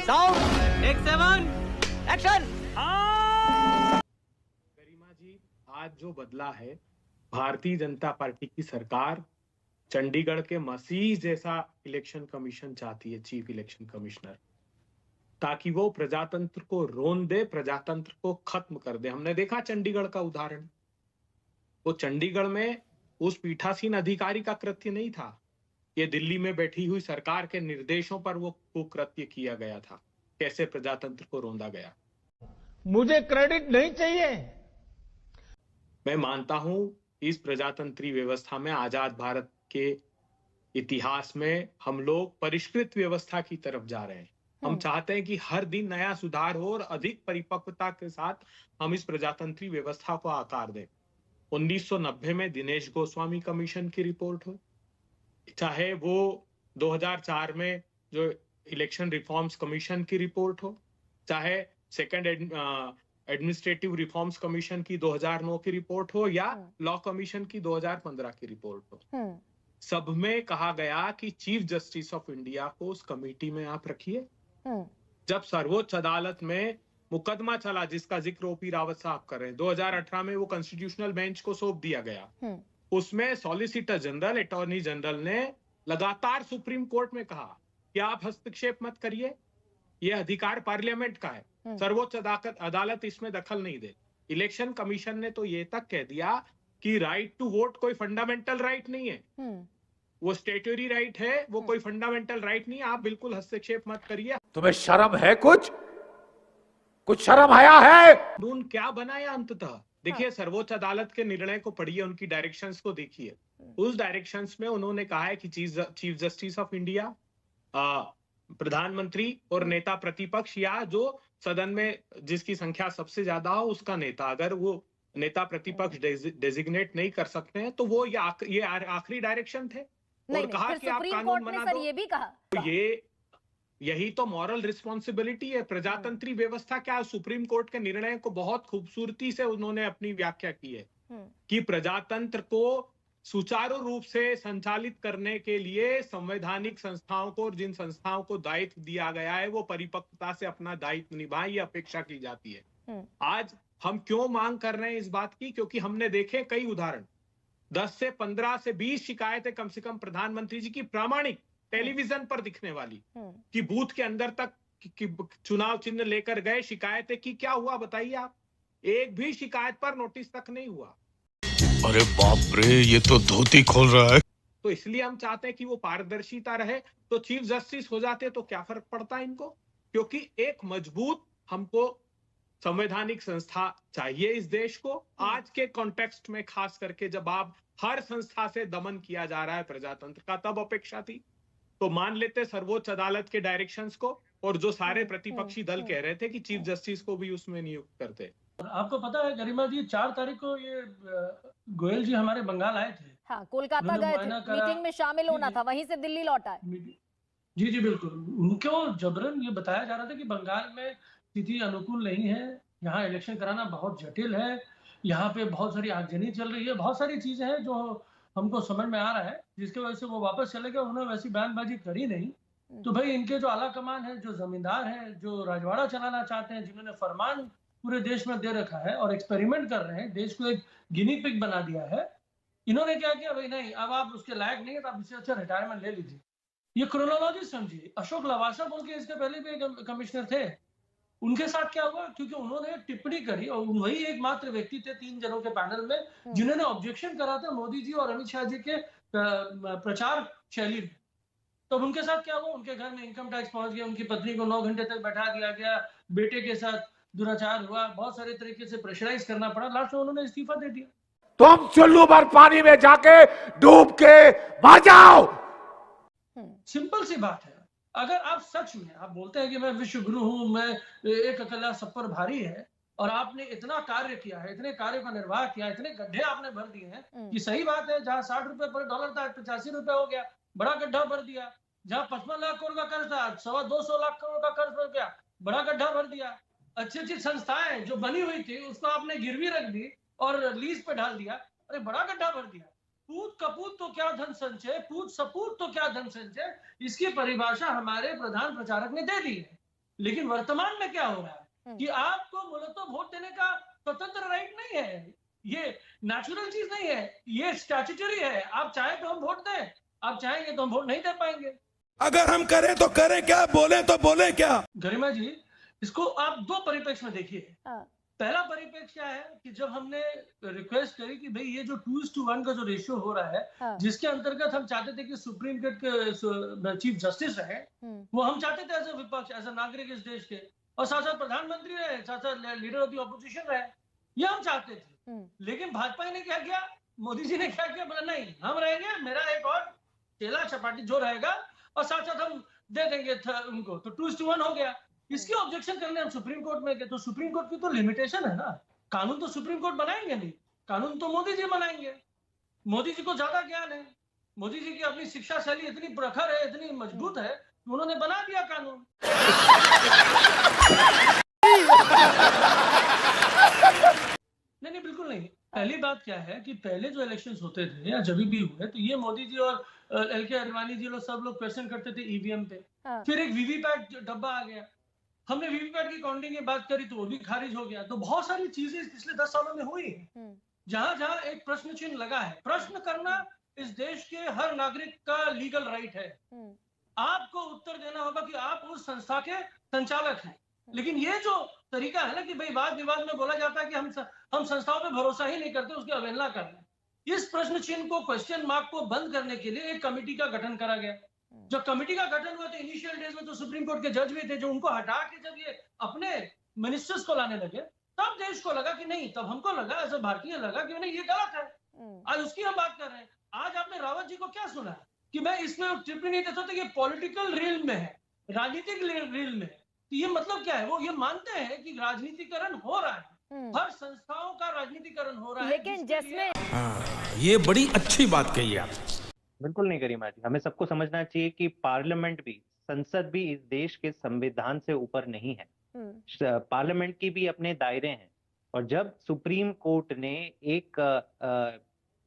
Sound take 7 action. Garima ji, आज जो बदला है, भारतीय जनता पार्टी की सरकार चंडीगढ़ के मसीह जैसा इलेक्शन कमीशन चाहती है, चीफ इलेक्शन कमिश्नर, ताकि वो प्रजातंत्र को रोन दे, प्रजातंत्र को खत्म कर दे। हमने देखा चंडीगढ़ का उदाहरण। वो चंडीगढ़ में उस पीठासीन अधिकारी का कृत्य नहीं था, ये दिल्ली में बैठी हुई सरकार के निर्देशों पर वो कुकृत्य किया गया था। कैसे प्रजातंत्र को रोंदा गया। मुझे क्रेडिट नहीं चाहिए। मैं मानता हूं इस प्रजातंत्री व्यवस्था में, आजाद भारत के इतिहास में हम लोग परिष्कृत व्यवस्था की तरफ जा रहे हैं। हम चाहते हैं कि हर दिन नया सुधार हो और अधिक परिपक्वता के साथ हम इस प्रजातंत्री व्यवस्था को आकार दें। 1990 में दिनेश गोस्वामी कमीशन की रिपोर्ट हो, चाहे वो 2004 में जो इलेक्शन रिफॉर्म्स कमीशन की रिपोर्ट हो, चाहे सेकंड एडमिनिस्ट्रेटिव रिफॉर्म्स कमीशन की 2009 की रिपोर्ट हो, या लॉ कमीशन की 2015 की रिपोर्ट हो, सब में कहा गया कि चीफ जस्टिस ऑफ इंडिया को उस कमेटी में आप रखिए। जब सर्वोच्च अदालत में मुकदमा चला, जिसका जिक्र ओपी रावत साहब कर रहे हैं, 2018 में वो कॉन्स्टिट्यूशनल बेंच को सौंप दिया गया। उसमें सॉलिसिटर जनरल, अटॉर्नी जनरल ने लगातार सुप्रीम कोर्ट में कहा कि आप हस्तक्षेप मत करिए, ये अधिकार पार्लियामेंट का है, सर्वोच्च अदालत इसमें दखल नहीं दे। इलेक्शन कमीशन ने तो ये तक कह दिया कि राइट टू वोट कोई फंडामेंटल राइट नहीं है, वो स्टेट्यूटरी राइट है, वो कोई फंडामेंटल राइट नहीं है, आप बिल्कुल हस्तक्षेप मत करिए। तुम्हें शर्म है? कुछ शर्म आया है? कानून क्या बनाया अंततः? देखिए, सर्वोच्च अदालत के निर्णय को पढ़िए, उनकी डायरेक्शंस को देखिए। उस डायरेक्शंस में उन्होंने कहा है कि चीफ जस्टिस ऑफ इंडिया, प्रधानमंत्री और नेता प्रतिपक्ष, या जो सदन में जिसकी संख्या सबसे ज्यादा हो उसका नेता, अगर वो नेता प्रतिपक्ष डेजिग्नेट नहीं कर सकते हैं तो वो ये आखिरी डायरेक्शन थे। और कहा कि आप कानून बना दो। ये भी कहा, तो यही तो मॉरल रिस्पॉन्सिबिलिटी है। प्रजातंत्री व्यवस्था क्या, सुप्रीम कोर्ट के निर्णय को बहुत खूबसूरती से उन्होंने अपनी व्याख्या की है कि प्रजातंत्र को सुचारू रूप से संचालित करने के लिए संवैधानिक संस्थाओं को, और जिन संस्थाओं को दायित्व दिया गया है, वो परिपक्वता से अपना दायित्व निभाएं, ये अपेक्षा की जाती है। आज हम क्यों मांग कर रहे हैं इस बात की? क्योंकि हमने देखे कई उदाहरण, 10 से 15 से 20 शिकायतें कम से कम प्रधानमंत्री जी की प्रामाणिक टेलीविजन पर दिखने वाली, कि बूथ के अंदर तक चुनाव चिन्ह लेकर गए, शिकायतें की, क्या हुआ बताइए आप? एक भी शिकायत पर नोटिस तक नहीं हुआ। अरे बाप रे, ये तो धोती खोल रहा है। तो इसलिए हम चाहते हैं कि वो पारदर्शिता रहे। तो चीफ जस्टिस हो जाते तो क्या फर्क पड़ता है इनको? क्योंकि एक मजबूत हमको संवैधानिक संस्था चाहिए इस देश को। आज के कॉन्टेक्स्ट में खास करके जब आप हर संस्था से दमन किया जा रहा है प्रजातंत्र का, तब अपेक्षा थी। तो मान लेते सर्वोच्च अदालत के डायरेक्शंस को, और जो सारे प्रतिपक्षी दल कह रहे थे कि चीफ जस्टिस को भी उसमें नियुक्त करते। आपको पता है गरिमा जी, 4 तारीख को ये गोयल जी हमारे बंगाल आए थे। हाँ, कोलकाता गए थे, मीटिंग में शामिल होना था, वहीं से दिल्ली लौट आए। जी बिल्कुल। उनको जबरन ये बताया जा रहा था कि बंगाल में स्थिति अनुकूल नहीं है, यहाँ इलेक्शन कराना बहुत जटिल है, यहाँ पे बहुत सारी आगजनी चल रही है, बहुत सारी चीजें हैं जो हमको समझ में आ रहा है, जिसकी वजह से वो वापस चले गए। उन्होंने वैसी बयानबाजी करी नहीं। तो भाई, इनके जो आला कमान है, जो जमींदार हैं, जो राजवाड़ा चलाना चाहते हैं, जिन्होंने फरमान पूरे देश में दे रखा है और एक्सपेरिमेंट कर रहे हैं, देश को एक गिनी पिग बना दिया है, इन्होंने क्या किया? भाई नहीं, अब आप उसके लायक नहीं है, तो आप इससे अच्छा रिटायरमेंट ले लीजिए। ये क्रोनोलॉजी समझिए। अशोक लवासा बोल के इसके पहले भी कमिश्नर थे, उनके साथ क्या हुआ? क्योंकि उन्होंने टिप्पणी करी, और वही एकमात्र व्यक्ति थे 3 जनों के पैनल में जिन्होंने ऑब्जेक्शन करा था मोदी जी और अमित शाह जी के प्रचार शैली में। तो उनके साथ क्या हुआ? उनके घर में इनकम टैक्स पहुंच गया, उनकी पत्नी को 9 घंटे तक बैठा दिया गया, बेटे के साथ दुराचार हुआ, बहुत सारे तरीके से प्रेशराइज करना पड़ा, लास्ट में उन्होंने इस्तीफा दे दिया। तुम चुल्लू भर पानी में जाके डूब के मर जाओ। सिंपल सी बात है। अगर आप सच में आप बोलते हैं कि मैं विश्व गुरु हूं, मैं एक अकेला सब पर भारी है, और आपने इतना कार्य किया है, इतने कार्य का निर्वाह किया, इतने गड्ढे आपने भर दिए हैं, कि सही बात है, जहां 60 रुपए पर डॉलर था 85 रुपए हो गया, बड़ा गड्ढा भर दिया। जहां 55 लाख करोड़ का कर्ज था, 225 लाख करोड़ का कर्ज भर गया, बड़ा गड्ढा भर दिया। अच्छी संस्थाएं जो बनी हुई थी उसको आपने गिरवी रख दी और लीज पे डाल दिया, अरे बड़ा गड्ढा भर दिया। पूत कपूत तो क्या धन संचय, पूत सपूत तो क्या धन संचय, इसकी परिभाषा हमारे प्रधान प्रचारक ने दे दी है। लेकिन वर्तमान में क्या हो रहा है कि आपको मूलतः वोट देने का स्वतंत्र राइट नहीं है, ये नेचुरल चीज नहीं है, ये स्टैट्यूटरी है। आप चाहे तो हम वोट दें, आप चाहेंगे तो हम वोट नहीं दे पाएंगे। अगर हम करें तो करें क्या, बोले तो बोले क्या। गरिमा जी, इसको आप दो परिप्रेक्ष्य में देखिए। पहला परिप्रेक्ष्य क्या है कि जब हमने रिक्वेस्ट करी कि भाई ये जो 2:1 का जो रेशियो हो रहा है, जिसके अंतर्गत हम चाहते थे कि सुप्रीम कोर्ट के चीफ जस्टिस रहे, वो हम चाहते थे एज ए विपक्ष, एज ए नागरिक इस देश के, और साथ साथ प्रधानमंत्री रहे, साथ साथ लीडर ऑफ द ऑपोजिशन रहे, ये हम चाहते थे। लेकिन भाजपा ने क्या किया, मोदी जी ने क्या किया, बोला नहीं हम रहेंगे, मेरा एक और चेला चपाटी जो रहेगा, और साथ साथ हम दे देंगे उनको, तो 2:1 हो गया। इसकी ऑब्जेक्शन करने हम सुप्रीम कोर्ट में गए, तो सुप्रीम कोर्ट की तो लिमिटेशन है ना, कानून तो सुप्रीम कोर्ट बनाएंगे नहीं, कानून तो मोदी जी बनाएंगे। मोदी जी को ज्यादा ज्ञान है, मोदी जी की अपनी शिक्षा शैली इतनी प्रखर है, इतनी मजबूत है, उन्होंने बना दिया कानून। नहीं बिल्कुल नहीं। पहली बात क्या है कि पहले जो इलेक्शंस होते थे या जब भी हुए, तो ये मोदी जी और LK अडवाणी जी लोग सब लोग क्वेश्चन करते थे ईवीएम पे। फिर एक वीवीपैट डब्बा आ गया, हमने वीवीपैट की काउंटिंग की बात करी तो वो भी खारिज हो गया। तो बहुत सारी चीजें पिछले 10 सालों में हुई है, जहां जहां एक प्रश्न चिन्ह लगा है। प्रश्न करना इस देश के हर नागरिक का लीगल राइट है। आपको उत्तर देना होगा कि आप उस संस्था के संचालक हैं। लेकिन ये जो तरीका है ना कि भाई वाद विवाद में बोला जाता है कि हम संस्थाओं पे भरोसा ही नहीं करते, उसकी अवहेलना कर रहे हैं, इस प्रश्न चिन्ह को, क्वेश्चन मार्क को बंद करने के लिए एक कमेटी का गठन करा गया। जब कमेटी का गठन हुआ तो इनिशियल डेज में तो सुप्रीम कोर्ट के जज भी थे, जो उनको हटा के जब ये अपने मिनिस्टर्स को लाने लगे, तब देश को लगा कि नहीं, तब हमको लगा एज अ भारतीय लगा कि नहीं ये गलत है। आज उसकी हम बात कर रहे हैं। आज आपने रावत जी को क्या सुना कि मैं इसमें टिप्पणी नहीं देता था, ये पॉलिटिकल रील में है, राजनीतिक रील में है। तो ये मतलब क्या है, वो ये मानते हैं कि राजनीतिकरण हो रहा है, हर संस्थाओं का राजनीतिकरण हो रहा है। लेकिन जिसमें ये बड़ी अच्छी बात कही आप। बिल्कुल नहीं गरिमा जी, हमें सबको समझना चाहिए कि पार्लियामेंट भी, संसद भी इस देश के संविधान से ऊपर नहीं है। पार्लियामेंट की भी अपने दायरे हैं। और जब सुप्रीम कोर्ट ने एक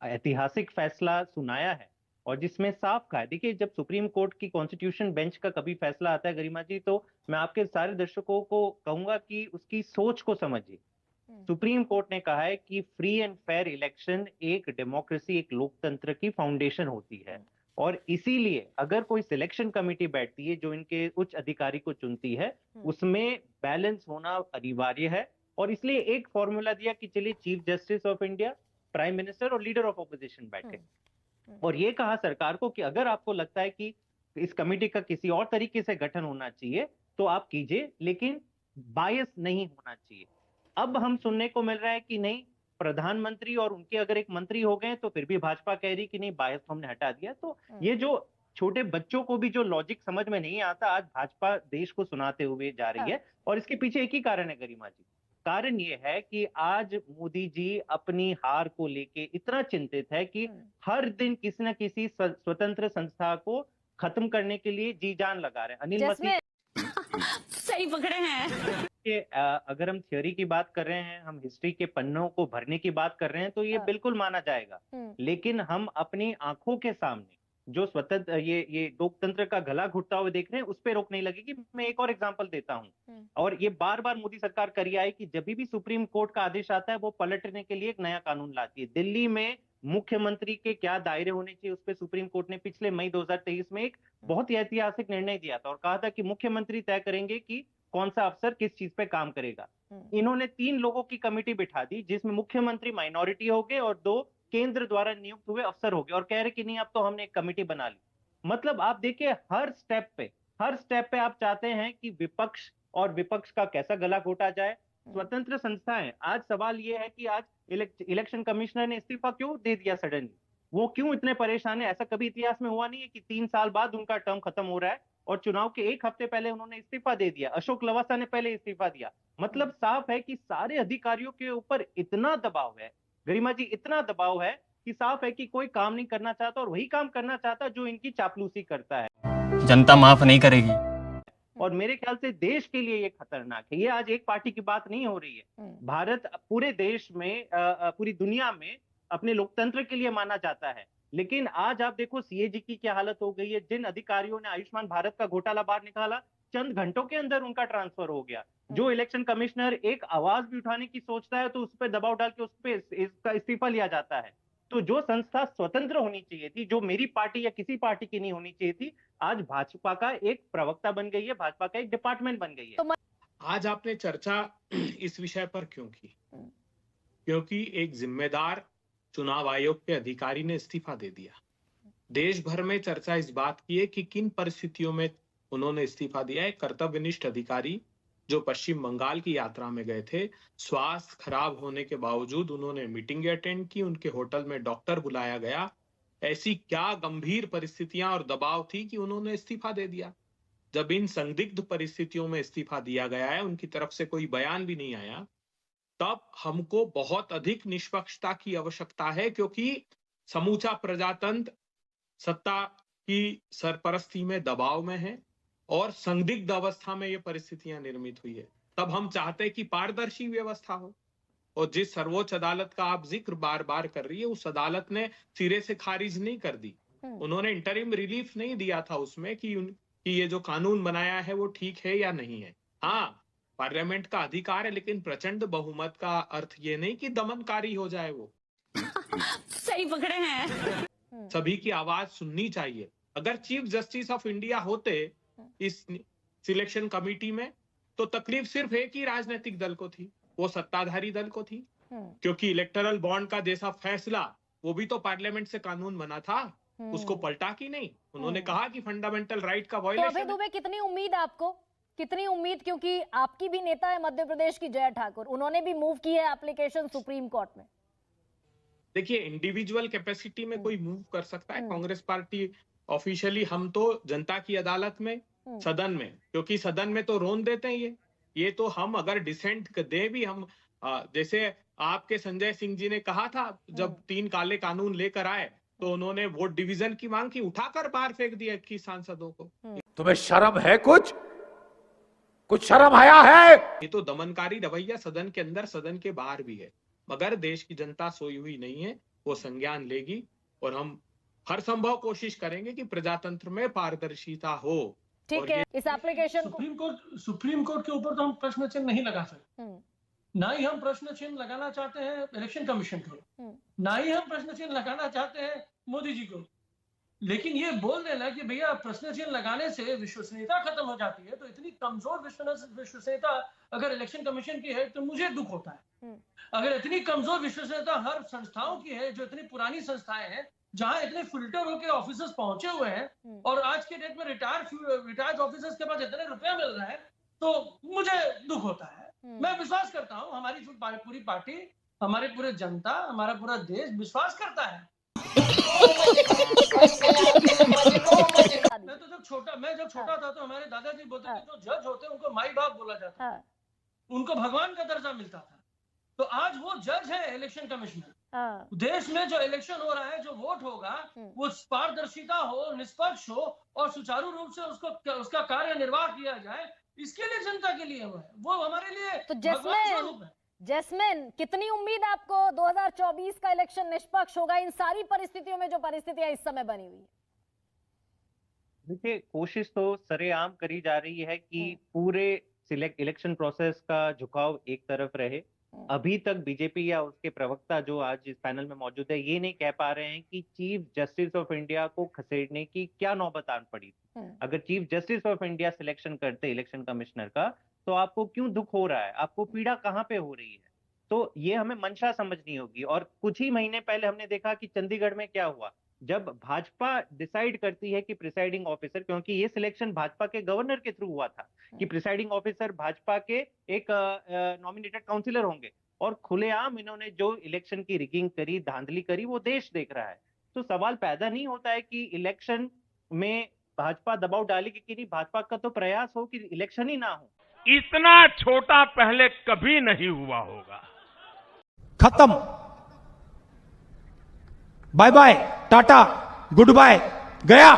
ऐतिहासिक फैसला सुनाया है और जिसमें साफ कहा है, देखिए जब सुप्रीम कोर्ट की कॉन्स्टिट्यूशन बेंच का कभी फैसला आता है गरिमा जी, तो मैं आपके सारे दर्शकों को कहूंगा कि उसकी सोच को समझिए। सुप्रीम कोर्ट ने कहा है कि फ्री एंड फेयर इलेक्शन एक डेमोक्रेसी, एक लोकतंत्र की फाउंडेशन होती है, और इसीलिए अगर कोई सिलेक्शन कमेटी बैठती है जो इनके उच्च अधिकारी को चुनती है, उसमें बैलेंस होना अनिवार्य है। और इसलिए एक फॉर्मूला दिया कि चलिए chief justice of India, prime minister और लीडर ऑफ ऑपोजिशन बैठे, और ये कहा सरकार को कि अगर आपको लगता है कि इस कमेटी का किसी और तरीके से गठन होना चाहिए तो आप कीजिए, लेकिन बायस नहीं होना चाहिए। अब हम सुनने को मिल रहा है कि नहीं, प्रधानमंत्री और उनके अगर एक मंत्री हो गए तो फिर भी भाजपा कह रही कि नहीं, बायस हमने हटा दिया। तो ये जो छोटे बच्चों को भी जो लॉजिक समझ में नहीं आता, आज भाजपा देश को सुनाते हुए जा रही है। और इसके पीछे एक ही कारण है गरिमा जी, कारण ये है कि आज मोदी जी अपनी हार को लेके इतना चिंतित है कि हर दिन किसी न किसी स्वतंत्र संस्था को खत्म करने के लिए जी जान लगा रहे हैं। अनिल मसीह सही पकड़े हैं कि अगर हम थ्योरी की बात कर रहे हैं, हम हिस्ट्री के पन्नों को भरने की बात कर रहे हैं, तो ये बिल्कुल माना जाएगा। लेकिन हम अपनी आंखों के सामने जो स्वतंत्र ये लोकतंत्र का गला घुटता हुए देख रहे हैं, उस पर रोक नहीं लगेगी। मैं एक और एग्जांपल देता हूं, और ये बार बार मोदी सरकार करी आई कि जब भी सुप्रीम कोर्ट का आदेश आता है वो पलटने के लिए एक नया कानून लाती है। दिल्ली में मुख्यमंत्री के क्या दायरे होने चाहिए, उस पर सुप्रीम कोर्ट ने पिछले मई 2023 में एक बहुत ही ऐतिहासिक निर्णय दिया था, और कहा था कि मुख्यमंत्री तय करेंगे कि कौन सा अफसर किस चीज पे काम करेगा। इन्होंने 3 लोगों की कमेटी बिठा दी, जिसमें मुख्यमंत्री माइनॉरिटी हो गए और 2 केंद्र द्वारा नियुक्त हुए अफसर हो गए, और कह रहे कि नहीं अब तो हमने एक कमेटी बना ली। मतलब आप देखिए हर स्टेप पे आप चाहते हैं कि विपक्ष और विपक्ष का कैसा गला घोटा जाए। स्वतंत्र संस्थाएं, आज सवाल ये है कि आज इलेक्शन कमिश्नर ने इस्तीफा क्यों दे दिया सडनली, वो क्यों इतने परेशान है? ऐसा कभी इतिहास में हुआ नहीं है कि 3 साल बाद उनका टर्म खत्म हो रहा है और चुनाव के 1 हफ्ते पहले उन्होंने इस्तीफा दे दिया। अशोक लवासा ने पहले इस्तीफा दिया। मतलब साफ है कि सारे अधिकारियों के ऊपर इतना दबाव है गरिमा जी, इतना दबाव है कि साफ है कि कोई काम नहीं करना चाहता, और वही काम करना चाहता जो इनकी चापलूसी करता है। जनता माफ नहीं करेगी। और मेरे ख्याल से देश के लिए ये खतरनाक है। ये आज एक पार्टी की बात नहीं हो रही है। भारत पूरे देश में, पूरी दुनिया में अपने लोकतंत्र के लिए माना जाता है। लेकिन आज आप देखो CAG की क्या हालत हो गई है। जिन अधिकारियों ने आयुष्मान भारत का घोटाला बाहर निकाला, चंद घंटों के अंदर उनका ट्रांसफर हो गया। जो इलेक्शन कमिश्नर एक आवाज भी उठाने की सोचता है तो उस पर दबाव डाल के उस पर इसका इस्तीफा लिया जाता है। तो जो संस्था स्वतंत्र होनी चाहिए थी, जो मेरी पार्टी या किसी पार्टी की नहीं होनी चाहिए थी, आज भाजपा का एक प्रवक्ता बन गई है, भाजपा का एक डिपार्टमेंट बन गई है। आज आपने चर्चा इस विषय पर क्यों की? क्योंकि एक जिम्मेदार चुनाव आयोग के अधिकारी ने इस्तीफा दे दिया। देश भर में चर्चा इस बात की है कि किन परिस्थितियों में उन्होंने इस्तीफा दिया है। कर्तव्यनिष्ठ अधिकारी जो पश्चिम बंगाल की यात्रा में गए थे, स्वास्थ्य खराब होने के बावजूद उन्होंने मीटिंग अटेंड की, उनके होटल में डॉक्टर बुलाया गया। ऐसी क्या गंभीर परिस्थितियां और दबाव थी कि उन्होंने इस्तीफा दे दिया? जब इन संदिग्ध परिस्थितियों में इस्तीफा दिया गया है, उनकी तरफ से कोई बयान भी नहीं आया, तब हमको बहुत अधिक निष्पक्षता की आवश्यकता है, क्योंकि समूचा प्रजातंत्र सत्ता की सरपरस्ती में दबाव में है और संदिग्ध अवस्था में ये परिस्थितियां निर्मित हुई है। तब हम चाहते हैं कि पारदर्शी व्यवस्था हो, और जिस सर्वोच्च अदालत का आप जिक्र बार बार कर रही है, उस अदालत ने सिरे से खारिज नहीं कर दी। उन्होंने इंटरिम रिलीफ नहीं दिया था उसमें कि ये जो कानून बनाया है वो ठीक है या नहीं है। हाँ, पार्लियामेंट का अधिकार है, लेकिन प्रचंड बहुमत का अर्थ ये नहीं कि दमनकारी हो जाए वो। सही पकड़े हैं। सभी की आवाज सुननी चाहिए। अगर चीफ जस्टिस ऑफ इंडिया होते इस सिलेक्शन कमेटी में, तो तकलीफ सिर्फ एक ही राजनीतिक दल को थी, वो सत्ताधारी दल को थी, क्योंकि इलेक्टोरल बॉन्ड का जैसा फैसला वो भी तो पार्लियामेंट से कानून बना था, उसको पलटा की नहीं। उन्होंने कहा कि फंडामेंटल राइट का वायलेशन। तो अभय दुबे, कितनी उम्मीद आपको, कितनी उम्मीद, क्योंकि आपकी भी नेता है मध्य प्रदेश की जया ठाकुर, उन्होंने भी मूव की है एप्लीकेशन सुप्रीम कोर्ट में। देखिए, इंडिविजुअल कैपेसिटी में कोई मूव कर सकता है। कांग्रेस पार्टी ऑफिशियली, हम तो जनता की अदालत में, सदन में, क्योंकि सदन में तो रोन देते हैं ये तो हम अगर डिसेंट दे भी, हम जैसे आपके संजय सिंह जी ने कहा था, जब 3 काले कानून लेकर आए तो उन्होंने वोट डिवीजन की मांग की, उठाकर बाहर फेंक दिया 21 सांसदों को। तुम्हें शर्म है? कुछ शर्म आया है? ये तो दमनकारी रवैया सदन के अंदर, सदन के बाहर भी है। मगर देश की जनता सोई हुई नहीं है, वो संज्ञान लेगी, और हम हर संभव कोशिश करेंगे कि प्रजातंत्र में पारदर्शिता हो। ठीक है, इस एप्लीकेशन सुप्रीम कोर्ट के ऊपर तो हम प्रश्न चिन्ह नहीं लगा सकते, ना ही हम प्रश्न चिन्ह लगाना चाहते हैं इलेक्शन कमीशन को, ना ही हम प्रश्न चिन्ह लगाना चाहते हैं मोदी जी को। लेकिन ये बोल देना कि भैया प्रश्न चिन्ह लगाने से विश्वसनीयता खत्म हो जाती है, तो इतनी कमजोर विश्वसनीयता अगर इलेक्शन कमीशन की है तो मुझे दुख होता है। अगर इतनी कमजोर विश्वसनीयता हर संस्थाओं की है, जो इतनी पुरानी संस्थाएं हैं, जहां इतने फिल्टर होकर ऑफिसर्स पहुंचे हुए हैं, और आज के डेट में रिटायर्ड ऑफिसर्स के पास इतने रुपया मिल रहा है, तो मुझे दुख होता है। मैं विश्वास करता हूं हमारी पूरी पार्टी, हमारे पूरे जनता, हमारा पूरा देश विश्वास करता है। मैं जब छोटा था तो हमारे दादाजी बोलते थे, जो जज होते हैं उनको माई बाप बोला जाता है, उनको भगवान का दर्जा मिलता था। तो आज वो जज है इलेक्शन कमिश्नर। देश में जो इलेक्शन हो रहा है, जो वोट होगा, वो पारदर्शिता हो, निष्पक्ष हो, और सुचारू रूप से उसका कार्य निर्वाह किया जाए, इसके लिए जनता के लिए वो हमारे लिए तो जैस्मिन, कितनी उम्मीद आपको 2024 का इलेक्शन निष्पक्ष होगा इन सारी परिस्थितियों में, जो परिस्थितियां इस समय बनी हुई है? देखिए, कोशिश तो सरेआम करी जा रही है कि पूरे इलेक्शन प्रोसेस का झुकाव एक तरफ रहे। अभी तक बीजेपी या उसके प्रवक्ता जो आज इस पैनल में मौजूद है, ये नहीं कह पा रहे हैं कि चीफ जस्टिस ऑफ इंडिया को खसेड़ने की क्या नौबत आन पड़ी थी। अगर chief justice of India selection करते इलेक्शन कमिश्नर का, तो आपको क्यों दुख हो रहा है, आपको पीड़ा कहाँ पे हो रही है? तो ये हमें मंशा समझनी होगी। और कुछ ही महीने पहले हमने देखा कि चंडीगढ़ में क्या हुआ, जब भाजपा डिसाइड करती है कि प्रिसाइडिंग ऑफिसर, क्योंकि ये सिलेक्शन भाजपा के गवर्नर के थ्रू हुआ था कि प्रिसाइडिंग ऑफिसर भाजपा के एक नॉमिनेटेड काउंसिलर होंगे, और खुलेआम इन्होंने जो इलेक्शन की रिगिंग करी, धांधली करी, वो देश देख रहा है। तो सवाल पैदा नहीं होता है कि इलेक्शन में भाजपा दबाव डालेगी कि नहीं। भाजपा का तो प्रयास हो कि इलेक्शन ही ना हो। इतना छोटा पहले कभी नहीं हुआ होगा। खत्म, bye bye, tata, good bye, गया।